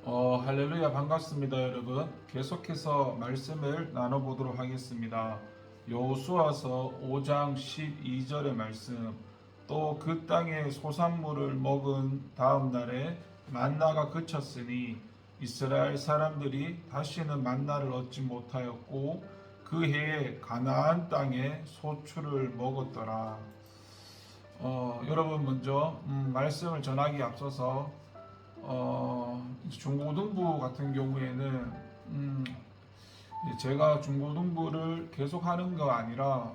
할렐루야 반갑습니다 여러분. 계속해서 말씀을 나눠보도록 하겠습니다. 여호수아서 5장 12절의 말씀. 또 그 땅에 소산물을 먹은 다음 날에 만나가 그쳤으니 이스라엘 사람들이 다시는 만나를 얻지 못하였고 그 해에 가나안 땅에 소출을 먹었더라. 여러분 먼저 말씀을 전하기 앞서서 중고등부 같은 경우에는 제가 중고등부를 계속 하는 거 아니라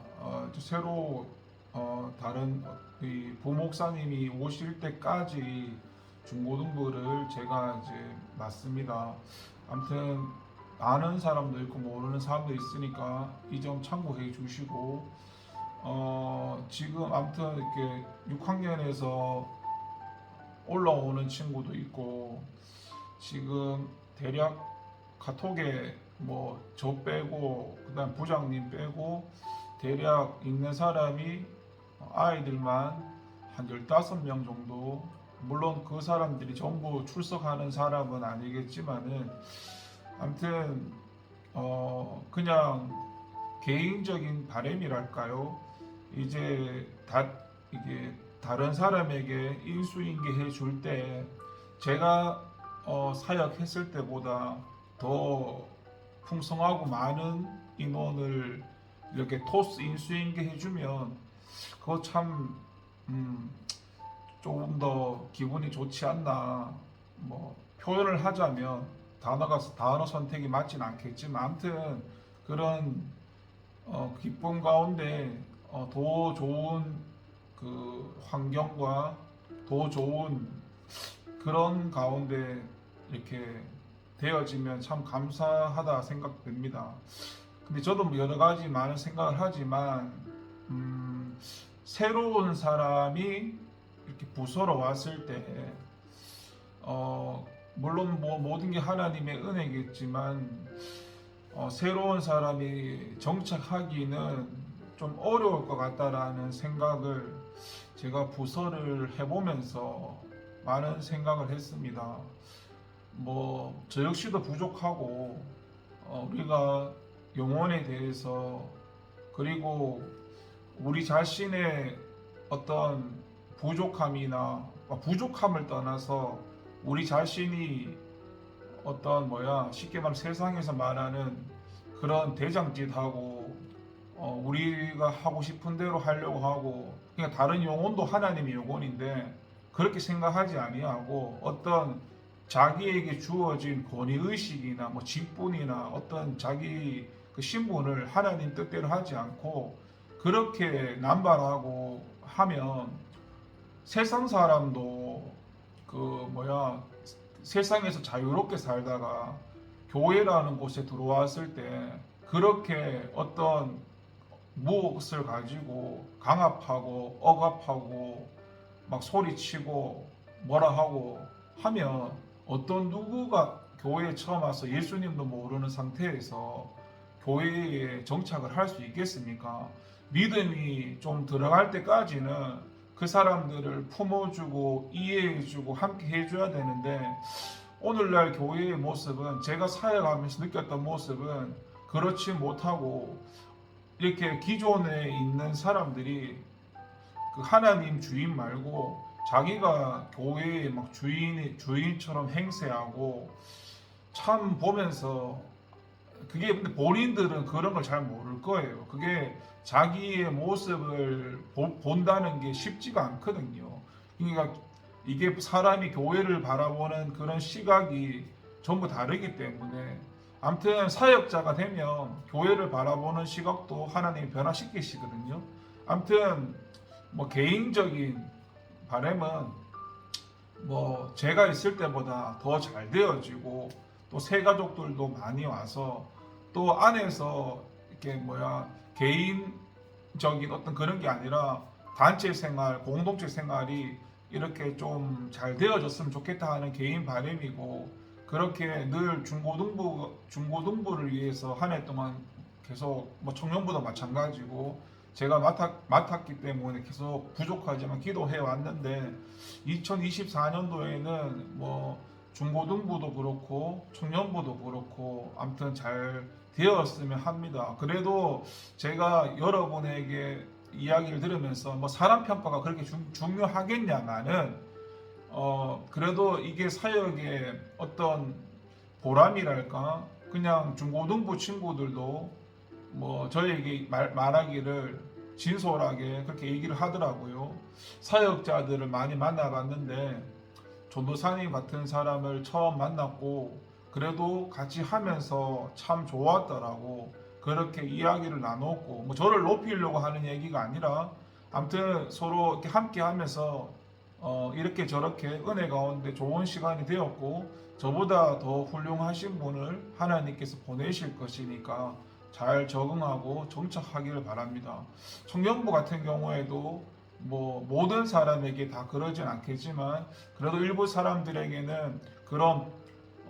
새로 다른 부목사님이 오실 때까지 중고등부를 제가 이제 맡습니다. 아무튼 아는 사람도 있고 모르는 사람도 있으니까 이 점 참고해 주시고 지금 아무튼 이렇게 6학년에서 올라오는 친구도 있고 지금 대략 카톡에 뭐 저 빼고 그다음 부장님 빼고 대략 있는 사람이 아이들만 한 15명 정도, 물론 그 사람들이 전부 출석하는 사람은 아니겠지만은 아무튼 그냥 개인적인 바람이랄까요. 이제 이게 다른 사람에게 인수인계해 줄 때 제가 사역했을 때보다 더 풍성하고 많은 인원을 이렇게 토스 인수인계해 주면 그거 참 조금 더 기분이 좋지 않나. 뭐 표현을 하자면 단어 선택이 맞진 않겠지만 아무튼 그런 기쁨 가운데 더 좋은 그 환경과 더 좋은 그런 가운데 이렇게 되어지면 참 감사하다 생각됩니다. 근데 저도 뭐 여러 가지 많은 생각을 하지만 새로운 사람이 이렇게 부서로 왔을 때 물론 뭐 모든 게 하나님의 은혜겠지만 새로운 사람이 정착하기는 좀 어려울 것 같다라는 생각을 제가 부서를 해보면서 많은 생각을 했습니다. 뭐 저 역시도 부족하고 우리가 영혼에 대해서 그리고 우리 자신의 어떤 부족함이나 부족함을 떠나서 우리 자신이 어떤 쉽게 말하면 세상에서 말하는 그런 대장짓하고 우리가 하고 싶은 대로 하려고 하고, 그러니까 다른 영혼도 하나님의 영혼인데 그렇게 생각하지 아니하고 어떤 자기에게 주어진 권위의식이나 뭐 직분이나 어떤 자기 그 신분을 하나님 뜻대로 하지 않고 그렇게 남발하고 하면 세상 사람도 세상에서 자유롭게 살다가 교회라는 곳에 들어왔을 때 그렇게 어떤 무엇을 가지고 강압하고 억압하고 막 소리치고 뭐라 하고 하면 어떤 누구가 교회에 처음 와서 예수님도 모르는 상태에서 교회에 정착을 할 수 있겠습니까? 믿음이 좀 들어갈 때까지는 그 사람들을 품어주고 이해해주고 함께 해줘야 되는데 오늘날 교회의 모습은, 제가 사역하면서 느꼈던 모습은 그렇지 못하고 이렇게 기존에 있는 사람들이 그 하나님 주인 말고 자기가 교회의 막 주인처럼 행세하고 참 보면서 그게, 근데 본인들은 그런 걸 잘 모를 거예요. 그게 자기의 모습을 본다는 게 쉽지가 않거든요. 그러니까 이게 사람이 교회를 바라보는 그런 시각이 전부 다르기 때문에 아무튼 사역자가 되면 교회를 바라보는 시각도 하나님이 변화시키시거든요. 아무튼 뭐 개인적인 바람은 뭐 제가 있을 때보다 더 잘 되어지고 또 새 가족들도 많이 와서 또 안에서 이렇게 개인적인 어떤 그런 게 아니라 단체 생활, 공동체 생활이 이렇게 좀 잘 되어졌으면 좋겠다 하는 개인 바람이고, 그렇게 늘 중고등부를 위해서 한 해 동안 계속 뭐 청년부도 마찬가지고 제가 맡았기 때문에 계속 부족하지만 기도해 왔는데 2024년도에는 뭐 중고등부도 그렇고 청년부도 그렇고 아무튼 잘 되었으면 합니다. 그래도 제가 여러분에게 이야기를 들으면서 뭐 사람 평가가 그렇게 중요하겠냐마는 그래도 이게 사역의 어떤 보람이랄까, 그냥 중고등부 친구들도 뭐 저에게 말하기를 진솔하게 그렇게 얘기를 하더라고요. 사역자들을 많이 만나봤는데 전도사님 같은 사람을 처음 만났고 그래도 같이 하면서 참 좋았더라고, 그렇게 이야기를 나눴고, 뭐 저를 높이려고 하는 얘기가 아니라 아무튼 서로 이렇게 함께 하면서 이렇게 저렇게 은혜 가운데 좋은 시간이 되었고, 저보다 더 훌륭하신 분을 하나님께서 보내실 것이니까 잘 적응하고 정착하기를 바랍니다. 청년부 같은 경우에도 뭐 모든 사람에게 다 그러진 않겠지만 그래도 일부 사람들에게는 그런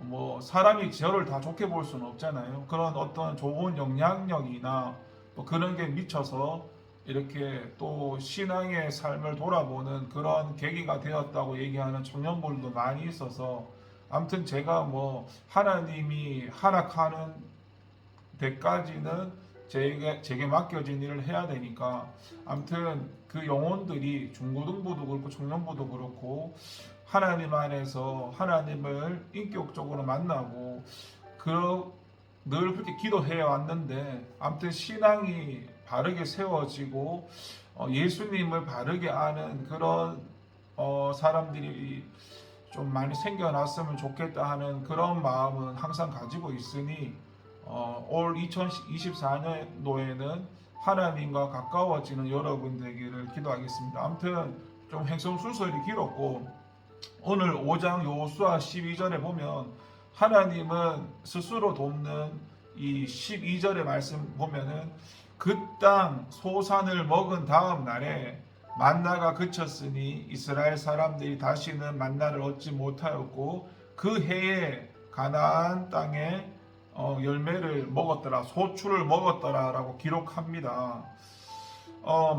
뭐 사람이 저를 다 좋게 볼 수는 없잖아요. 그런 어떤 좋은 영향력이나 뭐 그런 게 미쳐서 이렇게 또 신앙의 삶을 돌아보는 그런 계기가 되었다고 얘기하는 청년분들도 많이 있어서, 아무튼 제가 뭐 하나님이 허락하는 데까지는 제게 맡겨진 일을 해야 되니까, 아무튼 그 영혼들이 중고등부도 그렇고 청년부도 그렇고 하나님 안에서 하나님을 인격적으로 만나고 늘 그렇게 기도해 왔는데, 아무튼 신앙이 바르게 세워지고 예수님을 바르게 아는 그런 사람들이 좀 많이 생겨났으면 좋겠다 하는 그런 마음은 항상 가지고 있으니 올 2024년도에는 하나님과 가까워지는 여러분 되기를 기도하겠습니다. 아무튼 좀 행성순서일이 길었고, 오늘 5장 여호수아 12절에 보면 하나님은 스스로 돕는 이 12절의 말씀 보면은 그 땅 소산을 먹은 다음 날에 만나가 그쳤으니 이스라엘 사람들이 다시는 만나를 얻지 못하였고 그 해에 가나안 땅에 열매를 먹었더라, 소출을 먹었더라 라고 기록합니다.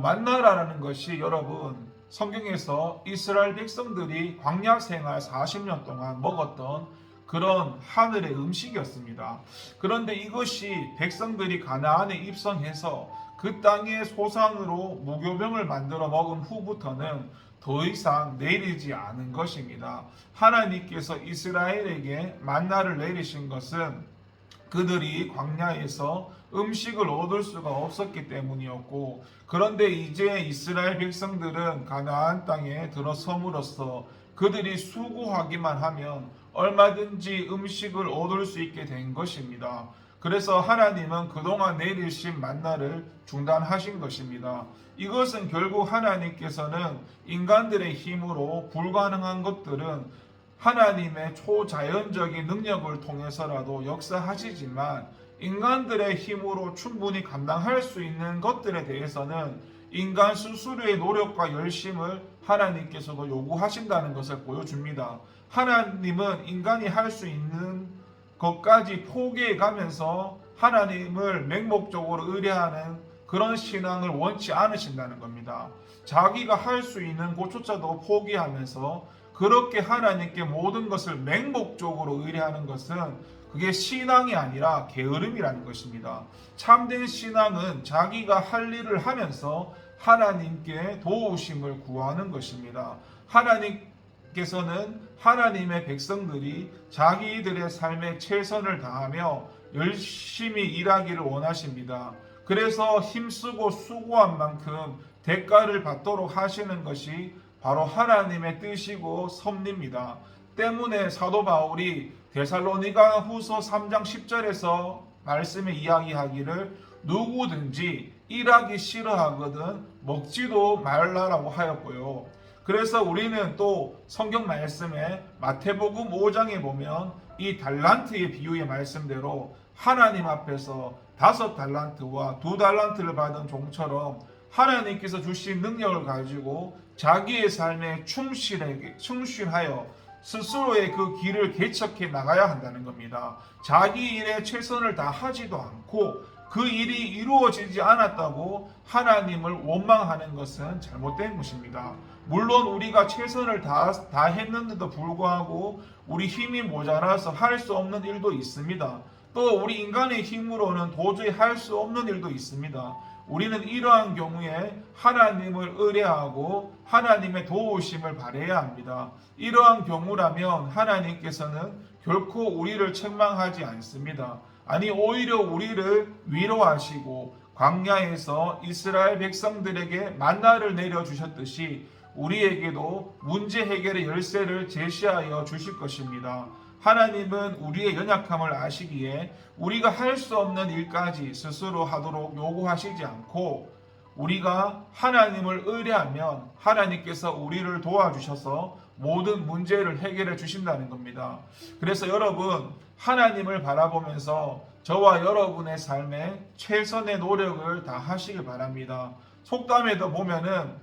만나라는 것이 여러분 성경에서 이스라엘 백성들이 광야 생활 40년 동안 먹었던 그런 하늘의 음식이었습니다. 그런데 이것이 백성들이 가나안에 입성해서 그 땅의 소산으로 무교병을 만들어 먹은 후부터는 더 이상 내리지 않은 것입니다. 하나님께서 이스라엘에게 만나를 내리신 것은 그들이 광야에서 음식을 얻을 수가 없었기 때문이었고, 그런데 이제 이스라엘 백성들은 가나안 땅에 들어섬으로써 그들이 수고하기만 하면 얼마든지 음식을 얻을 수 있게 된 것입니다. 그래서 하나님은 그동안 내리신 만나를 중단하신 것입니다. 이것은 결국 하나님께서는 인간들의 힘으로 불가능한 것들은 하나님의 초자연적인 능력을 통해서라도 역사하시지만 인간들의 힘으로 충분히 감당할 수 있는 것들에 대해서는 인간 스스로의 노력과 열심을 하나님께서도 요구하신다는 것을 보여줍니다. 하나님은 인간이 할 수 있는 것까지 포기해 가면서 하나님을 맹목적으로 의뢰하는 그런 신앙을 원치 않으신다는 겁니다. 자기가 할 수 있는 것조차도 포기하면서 그렇게 하나님께 모든 것을 맹목적으로 의뢰하는 것은 그게 신앙이 아니라 게으름이라는 것입니다. 참된 신앙은 자기가 할 일을 하면서 하나님께 도우심을 구하는 것입니다. 하나님께서는 하나님의 백성들이 자기들의 삶에 최선을 다하며 열심히 일하기를 원하십니다. 그래서 힘쓰고 수고한 만큼 대가를 받도록 하시는 것이 바로 하나님의 뜻이고 섭리입니다. 때문에 사도 바울이 데살로니가 후서 3장 10절에서 말씀에 이야기하기를 누구든지 일하기 싫어하거든 먹지도 말라라고 하였고요. 그래서 우리는 또 성경 말씀에 마태복음 5장에 보면 이 달란트의 비유의 말씀대로 하나님 앞에서 5달란트와 2달란트를 받은 종처럼 하나님께서 주신 능력을 가지고 자기의 삶에 충실하여 스스로의 그 길을 개척해 나가야 한다는 겁니다. 자기 일에 최선을 다하지도 않고 그 일이 이루어지지 않았다고 하나님을 원망하는 것은 잘못된 것입니다. 물론 우리가 최선을 다했는데도 불구하고 우리 힘이 모자라서 할 수 없는 일도 있습니다. 또 우리 인간의 힘으로는 도저히 할 수 없는 일도 있습니다. 우리는 이러한 경우에 하나님을 의뢰하고 하나님의 도우심을 바라야 합니다. 이러한 경우라면 하나님께서는 결코 우리를 책망하지 않습니다. 아니 오히려 우리를 위로하시고 광야에서 이스라엘 백성들에게 만나를 내려주셨듯이 우리에게도 문제 해결의 열쇠를 제시하여 주실 것입니다. 하나님은 우리의 연약함을 아시기에 우리가 할 수 없는 일까지 스스로 하도록 요구하시지 않고 우리가 하나님을 의뢰하면 하나님께서 우리를 도와주셔서 모든 문제를 해결해 주신다는 겁니다. 그래서 여러분 하나님을 바라보면서 저와 여러분의 삶에 최선의 노력을 다하시길 바랍니다. 속담에도 보면은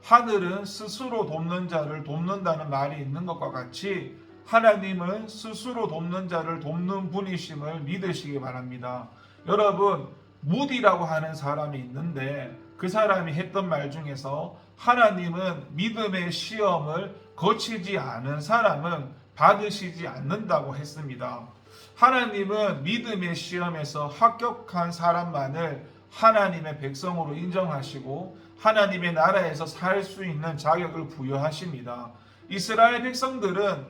하늘은 스스로 돕는 자를 돕는다는 말이 있는 것과 같이 하나님은 스스로 돕는 자를 돕는 분이심을 믿으시기 바랍니다. 여러분 무디라고 하는 사람이 있는데 그 사람이 했던 말 중에서 하나님은 믿음의 시험을 거치지 않은 사람은 받으시지 않는다고 했습니다. 하나님은 믿음의 시험에서 합격한 사람만을 하나님의 백성으로 인정하시고 하나님의 나라에서 살 수 있는 자격을 부여하십니다. 이스라엘 백성들은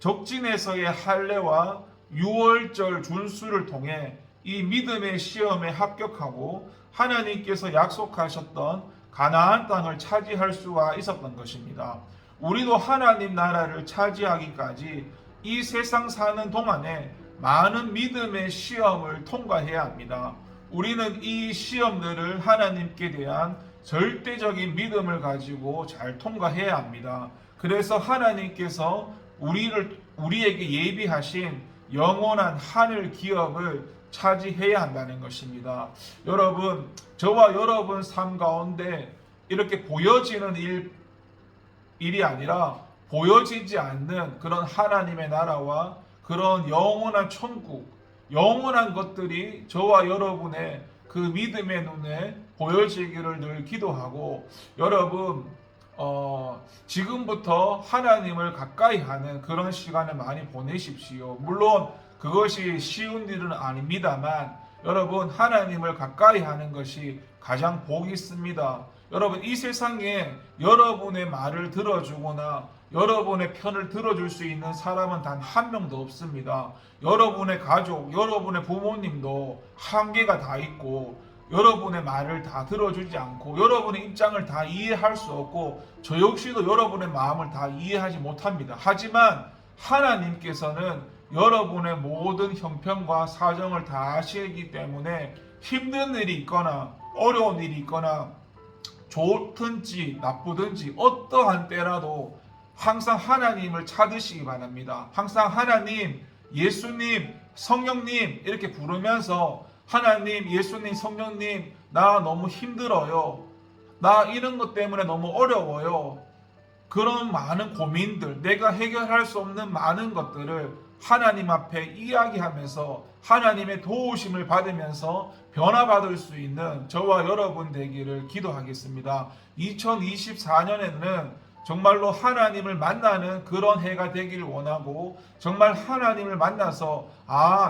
적진에서의 할례와 유월절 준수를 통해 이 믿음의 시험에 합격하고 하나님께서 약속하셨던 가나안 땅을 차지할 수가 있었던 것입니다. 우리도 하나님 나라를 차지하기까지 이 세상 사는 동안에 많은 믿음의 시험을 통과해야 합니다. 우리는 이 시험들을 하나님께 대한 절대적인 믿음을 가지고 잘 통과해야 합니다. 그래서 하나님께서 우리에게 예비하신 영원한 하늘 기업을 차지해야 한다는 것입니다. 여러분, 저와 여러분 삶 가운데 이렇게 보여지는 일이 아니라 보여지지 않는 그런 하나님의 나라와 그런 영원한 천국, 영원한 것들이 저와 여러분의 그 믿음의 눈에 보여지기를 늘 기도하고 여러분 지금부터 하나님을 가까이 하는 그런 시간을 많이 보내십시오. 물론 그것이 쉬운 일은 아닙니다만 여러분 하나님을 가까이 하는 것이 가장 복이 있습니다. 여러분 이 세상에 여러분의 말을 들어주거나 여러분의 편을 들어줄 수 있는 사람은 단 한 명도 없습니다. 여러분의 가족, 여러분의 부모님도 한계가 다 있고 여러분의 말을 다 들어주지 않고 여러분의 입장을 다 이해할 수 없고 저 역시도 여러분의 마음을 다 이해하지 못합니다. 하지만 하나님께서는 여러분의 모든 형편과 사정을 다 아시기 때문에 힘든 일이 있거나 어려운 일이 있거나 좋든지 나쁘든지 어떠한 때라도 항상 하나님을 찾으시기 바랍니다. 항상 하나님, 예수님, 성령님 이렇게 부르면서 하나님, 예수님, 성령님 나 너무 힘들어요. 나 이런 것 때문에 너무 어려워요. 그런 많은 고민들, 내가 해결할 수 없는 많은 것들을 하나님 앞에 이야기하면서 하나님의 도우심을 받으면서 변화받을 수 있는 저와 여러분 되기를 기도하겠습니다. 2024년에는 정말로 하나님을 만나는 그런 해가 되길 원하고 정말 하나님을 만나서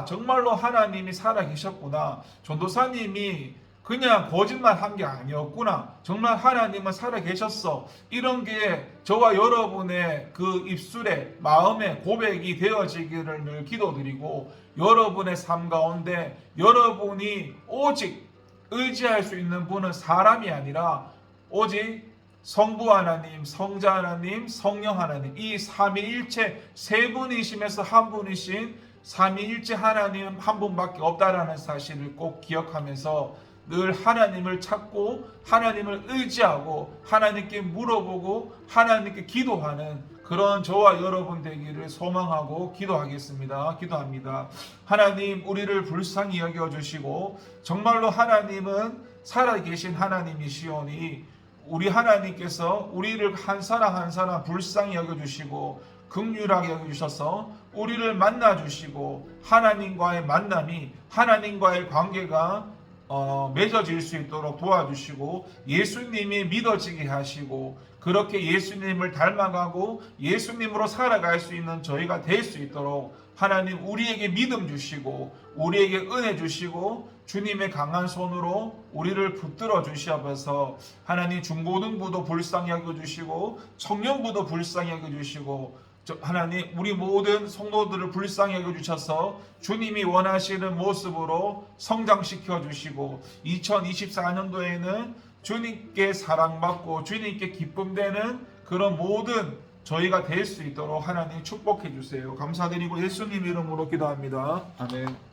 정말로 하나님이 살아계셨구나. 전도사님이 그냥 거짓말 한 게 아니었구나. 정말 하나님은 살아계셨어. 이런 게 저와 여러분의 그 입술에 마음에 고백이 되어지기를 늘 기도드리고 여러분의 삶 가운데 여러분이 오직 의지할 수 있는 분은 사람이 아니라 오직 성부 하나님, 성자 하나님, 성령 하나님 이 삼위일체 세 분이심에서 한 분이신 삼위일체 하나님 한 분밖에 없다라는 사실을 꼭 기억하면서 늘 하나님을 찾고 하나님을 의지하고 하나님께 물어보고 하나님께 기도하는 그런 저와 여러분 되기를 소망하고 기도합니다. 하나님 우리를 불쌍히 여겨주시고 정말로 하나님은 살아계신 하나님이시오니 우리 하나님께서 우리를 한 사람 한 사람 불쌍히 여겨주시고 긍휼하게 여겨주셔서 우리를 만나주시고 하나님과의 만남이 하나님과의 관계가 맺어질 수 있도록 도와주시고 예수님이 믿어지게 하시고 그렇게 예수님을 닮아가고 예수님으로 살아갈 수 있는 저희가 될 수 있도록 하나님 우리에게 믿음 주시고 우리에게 은혜 주시고 주님의 강한 손으로 우리를 붙들어 주시옵소서. 하나님 중고등부도 불쌍히 여겨주시고 청년부도 불쌍히 여겨주시고 하나님 우리 모든 성도들을 불쌍히 여겨주셔서 주님이 원하시는 모습으로 성장시켜 주시고 2024년도에는 주님께 사랑받고 주님께 기쁨되는 그런 모든 저희가 될 수 있도록 하나님 축복해 주세요. 감사드리고 예수님 이름으로 기도합니다. 아멘.